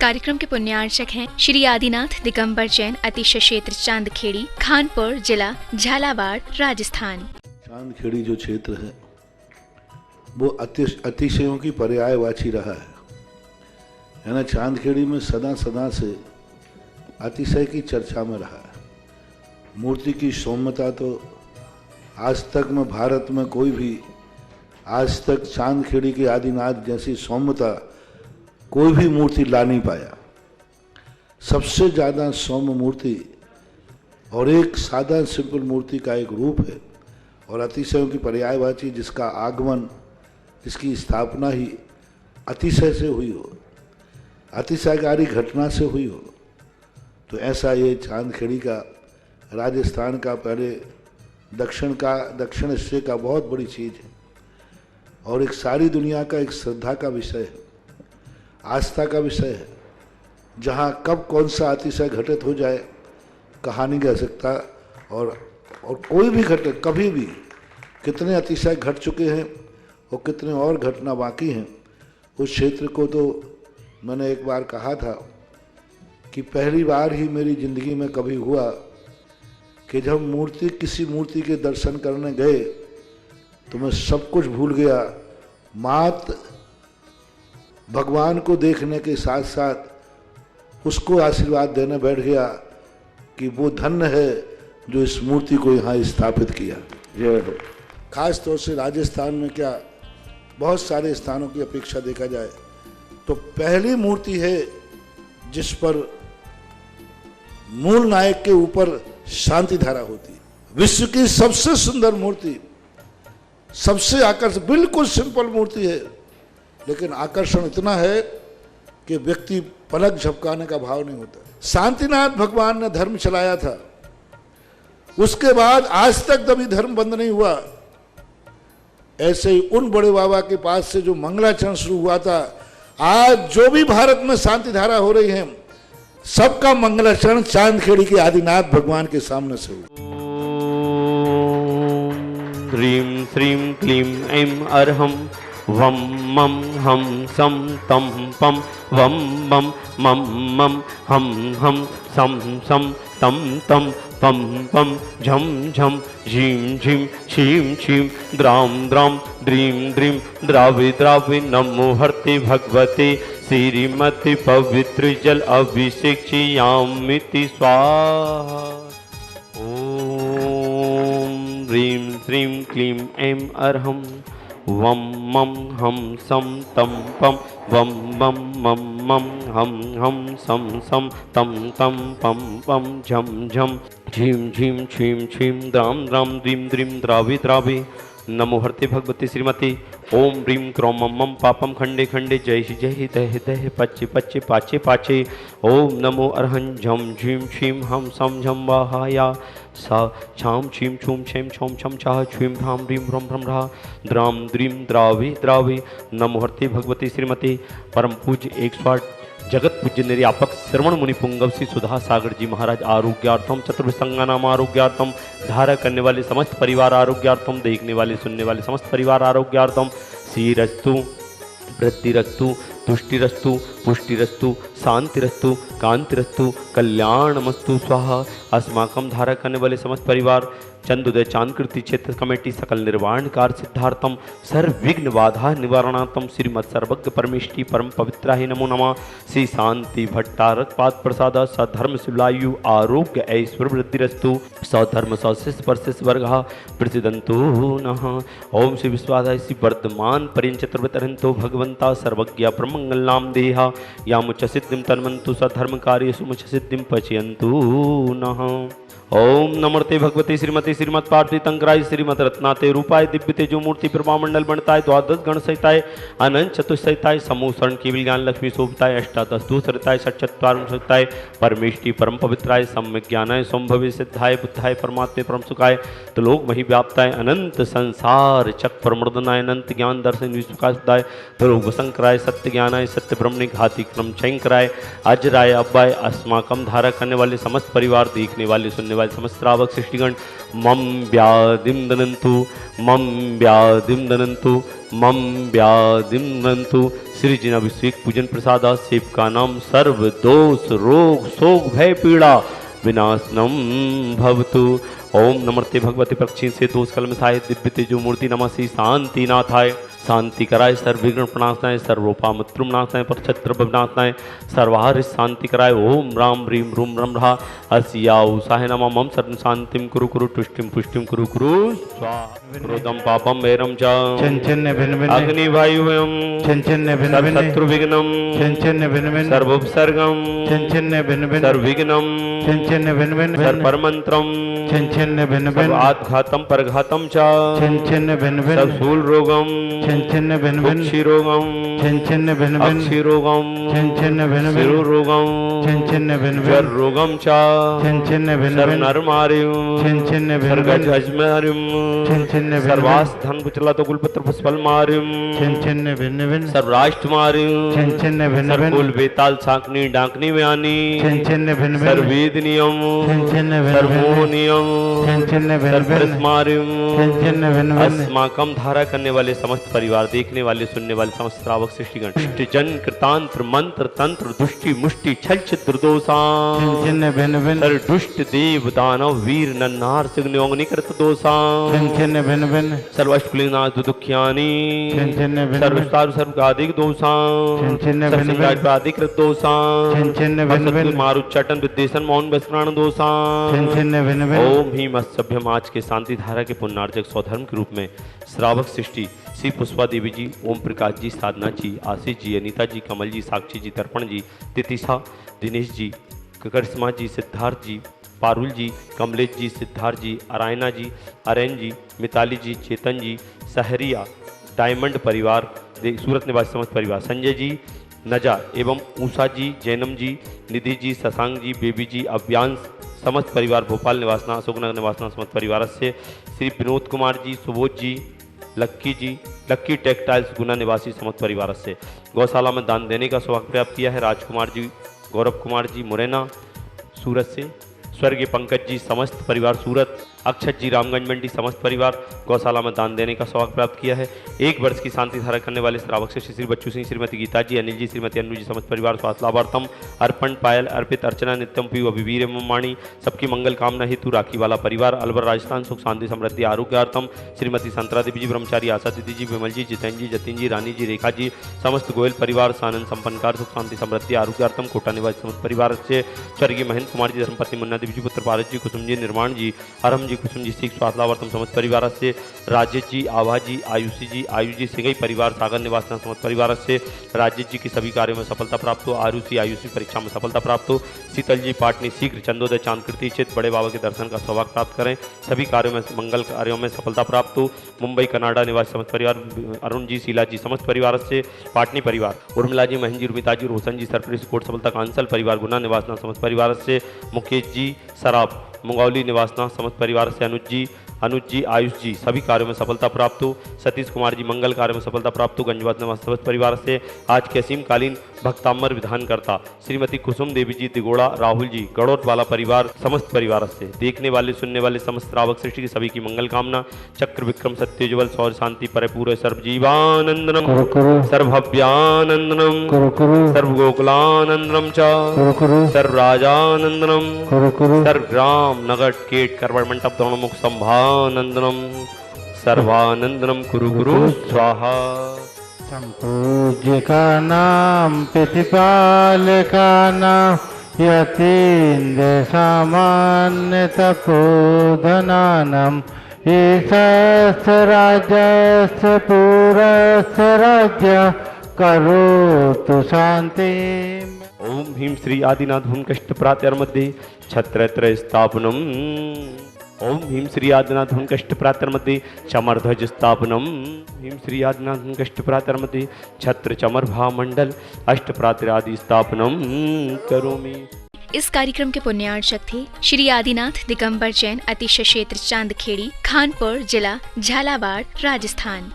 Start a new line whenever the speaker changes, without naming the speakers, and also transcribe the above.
कार्यक्रम के पुण्यार्चक हैं श्री आदिनाथ दिगंबर जैन अतिशय क्षेत्र चांदखेड़ी, खानपुर जिला, झालावाड़, राजस्थान।
चांदखेड़ी जो क्षेत्र है वो अतिशयों की पर्यायवाची रहा है ना। चांदखेड़ी में सदा सदा से अतिशय की चर्चा में रहा है। मूर्ति की सौम्यता तो आज तक में भारत में कोई भी आज तक चांदखेड़ी के आदिनाथ जैसी सौम्यता कोई भी मूर्ति ला नहीं पाया। सबसे ज़्यादा सौम्य मूर्ति और एक सादा सिंपल मूर्ति का एक रूप है और अतिशयों की पर्यायवाची जिसका आगमन, जिसकी स्थापना ही अतिशय से हुई हो, अतिशयकारी घटना से हुई हो, तो ऐसा ये चांदखेड़ी का राजस्थान का पहले दक्षिण हिस्से का बहुत बड़ी चीज़ है और एक सारी दुनिया का एक श्रद्धा का विषय है, आस्था का विषय है। जहाँ कब कौन सा अतिशय घटित हो जाए कहा नहीं जा सकता और कोई भी घटे कभी भी कितने अतिशय घट चुके हैं और कितने और घटना बाकी हैं। उस क्षेत्र को तो मैंने एक बार कहा था कि पहली बार ही मेरी ज़िंदगी में कभी हुआ कि जब किसी मूर्ति के दर्शन करने गए तो मैं सब कुछ भूल गया। मात भगवान को देखने के साथ साथ उसको आशीर्वाद देने बैठ गया कि वो धन्य है जो इस मूर्ति को यहाँ स्थापित किया। जय हो। खास तौर से राजस्थान में क्या बहुत सारे स्थानों की अपेक्षा देखा जाए तो पहली मूर्ति है जिस पर मूल नायक के ऊपर शांति धारा होती है। विश्व की सबसे सुंदर मूर्ति, सबसे आकर्षक, बिल्कुल सिंपल मूर्ति है लेकिन आकर्षण इतना है कि व्यक्ति पलक झपकाने का भाव नहीं होता। शांतिनाथ भगवान ने धर्म चलाया था, उसके बाद आज तक कभी धर्म बंद नहीं हुआ। ऐसे ही उन बड़े बाबा के पास से जो मंगलाचरण शुरू हुआ था, आज जो भी भारत में शांति धारा हो रही है सबका मंगलाचरण चांदखेड़ी के आदिनाथ भगवान के सामने से हुआ।
ह्रीं श्रीं क्लीं ऐं अर्हं वं मं हम सं तं पं वं मं मं मं हम सं सं तं तं पं पं झं झं झीं झीं छीं छीं द्रां द्रां द्रीं द्रीं द्रावि द्रावि नमो हर्ते भगवते श्रीमति पवित्र जल अभिषेक्ष्यामिति स्वाहा। ओम ह्रीं श्रीं क्लीं ऐं अर्हं वं मं हम सं तं पं वं मं मं मं हम सं सं तं तं पं पं झं झं झीं झीं छीं छीं द्रां द्रां द्रीं द्रीं द्रावि द्रावि नमो हर्ते भगवती श्रीमती। ओम ह्रीं क्रों मं मं पापम खंडे खंडे जय दह दह पच्चे पच्चे पाचे पाचे। ओम नमो अर्हं झं झीं छीं हम सं झं वाहाया सा छां छीं छूं छें छौं छम छाह छीं ह्रां ह्रीं ह्रौं ह्रं ह्रा द्रां द्रीं द्रावि द्रावि नमो हर्ते भगवती श्रीमती। परम पूज्य 108 जगत पूज्य निर्यापक श्रवण मुनि पुंगव श्री सुधा सागर जी महाराज आरोग्यार्थम, चतुर्विसंगा नाम आरोग्यार्थम, धारा करने वाले समस्त परिवार आरोग्यार्थम, देखने वाले सुनने वाले समस्त परिवार आरोग्यार्थम, श्रीरस्तु वृद्धिरस्तु तुष्टिरस्तु पुष्टिरस्तु शांतिरस्तु कांतिरस्तु कल्याणमस्तु स्वाहा। अस्माकं धारा करने वाले समस्त परिवार चंदोदय चांदकृति क्षेत्र कमेटी सकल निर्वाण कार्य सिद्धार्थम सर्वविघ्न बाधा निवारणार्थम श्रीमद सर्वज्ञ परमेष्टि परम पवित्राहि नमो नमः। श्री शांति भट्टारक पाद प्रसाद सधर्म शिवलायु आरोग्य ऐश्वर्य वृद्धिरस्तु सधर्म सशिष्य परशिष्य वर्गः प्रसिदंतो नः। ओम श्री विश्वाधाय श्री वर्धमान पर्यंत चतुर्वतरंतो भगवंता सर्वज्ञ प्रमंगल नाम देहा यामुच सिद्धिं तन्वन्तु सधर्म कार्येषु मुच सिद्धिं पचयन्तु नः। ओम नमस्ते भगवती श्रीमती श्रीमद पार्वती तंकराय श्रीमद रत्नाते रूपाय दिव्य तेजो मूर्ति प्रभा मंडल बनताय द्वादश गण सहिताय अनंत चतुसहिताय समूह शरण केवल ज्ञान लक्ष्मी शोभताय अष्टादश दूसरताय षट्चत्वारिंशताय परमेष्टि परम पवित्राय सम्यक ज्ञानाय संभवे सिद्धाय बुद्धाय परमात्मे परम सुखाय त्रिलोक मही व्याप्ताय अनंत संसार चक प्रमर्दनाय अनंत ज्ञान दर्शन विश्वकाशदाय त्रिलोक वसंकराय सत्य ज्ञानाय सत्य ब्रह्मणि घाति क्रम क्षयंकराय अजराय अब्बाय अस्माकम धारा करने वाले समस्त परिवार, देखने वाले सुनने वाले समस्त श्रावक सृष्टिगण मम व्याधिम दनंतु मम व्याधिम रंतु सृजन अभिषेक पूजन प्रसादा सेवका नाम सर्व दोष रोग शोक भय पीड़ा विनाशनम भवतु। ओम नमस्ते भगवते प्रक्षीण से दोष कलम साय दिव्य तेजो मूर्ति नमसी शांति नाथाय शांति कराय सर्व विघ्न प्रणाशनाय सर्वोपामत्रु नाशनाय पर छत्र विनाशनाय सर्वहार शांति कराय। ओम राम ह्रीम रूम रम रहा अर्षिया उषाय नमः मम सर्व शांतिम कुरु कुरु तुष्टिम पुष्टिम कुरु कुरु स्वाहा। क्रोधम पापम वैरम च
चंचन्य भिन्न भिन्न
अग्नि वायुवयम
चंचन्य भिन्न भिन्न
शत्रु विघ्नम
चंचन्य भिन्न भिन्न
सर्वोपसर्गम
चंचन्य भिन्न भिन्न
सर्वविघ्नम
चंचन्य भिन्न भिन्न
सर्वपरमंत्रम
चंचन्य भिन्न भिन्न
आत्घातम परघातम च
चंचन्य भिन्न भिन्न
सबसूल रोगम
चंचन्य भिन्न भिन्न
क्षी रोगम
चंचन्य भिन्न भिन्न
अक्षी रोगम
चंचन्य भिन्न भिन्न
शिरो रोगम
चंचन्य भिन्न
जर
भिन्न
रोगम च
चंचन्य भिन्न
सर्व
भिन्न
नरमारिम
चंचन्य भिन्न
सर्गज
भिन्न
अजमारिम
चंचन्य भिन्न
सर्वास धन कुचला तो कुलपत्र पुष्पल मारिम
चंचन्य भिन्न भिन्न
सर्वराष्ट्र मारिम
चंचन्य भिन्न भिन्न
सर्वकुल बेताल साकनी डाकनी व्यानी
चंचन्य भिन्न भिन्न
सर्वेद नियम
चंचन्य भिन्न
सर्वोह
भिन्न
नियम
चंचन्य भिन्न
सर्वरस
भिन्न
मारिम
चंचन्य भिन्न भिन्न
अस्माकम धारा करने वाले समस्त परिवार देखने वाले सुनने वाले समस्त श्रावक सृष्टिगण जन कृतांत्र मंत्र तंत्र दुष्टि मुष्टि छल छिद्र दोषां
चंचन्य भिन्न भिन्न
सर दुष्ट देव दानव वीर नन्हार सिग्नियोंगनि कृत दोषां
चंचन्य भिन्न भिन्न
सर्वष्टकुलीनाथ दुखियानि
चंचन्य भिन्न भिन्न
सर्वस्तारु सर्वगादिक दोषां
चंचन्य भिन्न भिन्न
सर्वसिंगादिकृत दोषां
चंचन्य भिन्न भिन्न
मारुच्चाटन विद्वेषण मौन बस्त्राण दोषां
चंचन्य भिन्न भिन्न
ओम हीम सभ्यम आज के शांति धारा के पुण्यार्जक स्वधर्म के रूप में श्रावक सृष्टि श्री पुष्पा देवी जी, ओम प्रकाश जी, साधना जी, आशीष जी, अनीता जी, कमल जी, साक्षी जी, तर्पण जी, तितिशा, दिनेश जी, करिश्मा जी, सिद्धार्थ जी, पारुल जी, कमलेश जी, सिद्धार्थ जी, अरायना जी, अरैन जी, मिताली जी, चेतन जी, सहरिया, डायमंड परिवार, सूरत निवासी समस्त परिवार, संजय जी, नजा एवं उषा जी, जैनम जी, निधि जी, शशांक जी, बेबी जी, अव्यांश समस्त परिवार, भोपाल निवासना, अशोकनगर निवासना समस्त परिवार से श्री विनोद कुमार जी, सुबोध जी, लक्की जी, लक्की टेक्सटाइल्स गुना निवासी समस्त परिवार से गौशाला में दान देने का सौभाग्य प्राप्त किया है। राजकुमार जी, गौरव कुमार जी, मुरैना सूरत से, स्वर्गीय पंकज जी, समस्त परिवार सूरत, अक्षत जी, रामगंज मंडी समस्त परिवार गौशाला में दान देने का सौभाग्य प्राप्त किया है। 1 वर्ष की शांति धारा करने वाले श्रावक से श्री बच्चू सिंह, श्रीमती गीता जी, अनिल जी, श्रीमती अनु जी समस्त परिवार स्वास्थ्य लाभार्थम अर्पण पायल अर्पित अर्चना नित्यम पी अभिवीर एवं वाणी सबकी मंगल कामना हेतु राखी वाला परिवार अलवर राजस्थान सुख शांति समृद्धि आरोग्यार्थम श्रीमती संतरा देवी जी, ब्रह्मचारी आशा दीदी जी, विमल जी, जितेन जी, जतिन जी, रानी जी, रेखा जी समस्त गोयल परिवार सानंद संपन्नकार सुख शांति समृद्धि आरोग्यार्थम कोटा निवासी समस्त परिवार से स्वर्गीय महेंद्र कुमार जी, धर्मपत्नी मुन्ना देवी जी, पुत्र पारस जी, कुसुम जी, निर्माण जी, अरम जी, कुसुम जी, सिख स्वास्थ्यवर्तम समस्त परिवार से राजेश जी, आभा जी, आयुषी जी, आयुष जी, सिंगई परिवार सागर निवासना समस्त परिवार से राजेश जी की सभी कार्यों में सफलता प्राप्त हो, आयुषी परीक्षा में सफलता प्राप्त हो, शीतल जी, पाटनी शीघ्र चंदोदय चांदकृति चित बड़े बाबा के दर्शन का सौभाग्य प्राप्त करें, सभी कार्यों में मंगल कार्यों में सफलता प्राप्त हो, मुंबई कनाडा निवासी समस्त परिवार अरुण जी, शीला जी समस्त परिवार से पाटनी परिवार उर्मिला जी, महेंद्र जी, उर्मिता जी, रोशन जी, सरप्राइज कोट सफलता कांसल परिवार गुना निवासना समस्त परिवार से मुकेश जी, सराब मुंगौली निवासना समस्त परिवार से अनुज जी, आयुष जी सभी कार्यों में सफलता प्राप्त हो, सतीश कुमार जी मंगल कार्य में सफलता प्राप्त हो, गंजवास निवास समस्त परिवार से आज के असीमकालीन भक्ताम्बर विधानकर्ता श्रीमती कुसुम देवी जी, दिगोड़ा राहुल जी, गड़ौत वाला परिवार समस्त परिवार से देखने वाले सुनने वाले समस्त श्रावक सृष्टि की सभी की मंगल कामना चक्र विक्रम सत्योज्वल सौर शांति परिपूर्ण सर्वजीवानंदनम सर्वभव्यानंदनम सर्वगोकुलानंदनम च सर्वराजानंदनम सर्वग्राम नगर केट करवड़ मंडप द्रोणमुख संभानंदनम सर्वानंदनम कुरु गुरु स्वाहा।
संपूज्य का नाम प्रतिपाल का नाम यतीन्द्र सामान्य तपोधनानम ईशस्य राजस्य पूरस्य राज्य करोतु शांति।
ओम भीम श्री आदिनाथ हुनकष्ट प्रातर्मध्ये छत्रत्रय स्थापनम। ओम भीम श्री आदिनाथ हुनकष्ट प्रातर्मध्ये चमरध्वज स्थापनम। भीम श्री आदिनाथ हुनकष्ट प्रातर्मध्ये छत्र चमर भामंडल अष्ट प्रातरादि स्थापनम करोमि।
इस कार्यक्रम के पुण्यार्चक थे श्री आदिनाथ दिगंबर जैन, अतिशय क्षेत्र चांदखेड़ी, खानपुर जिला, झालावाड़, राजस्थान।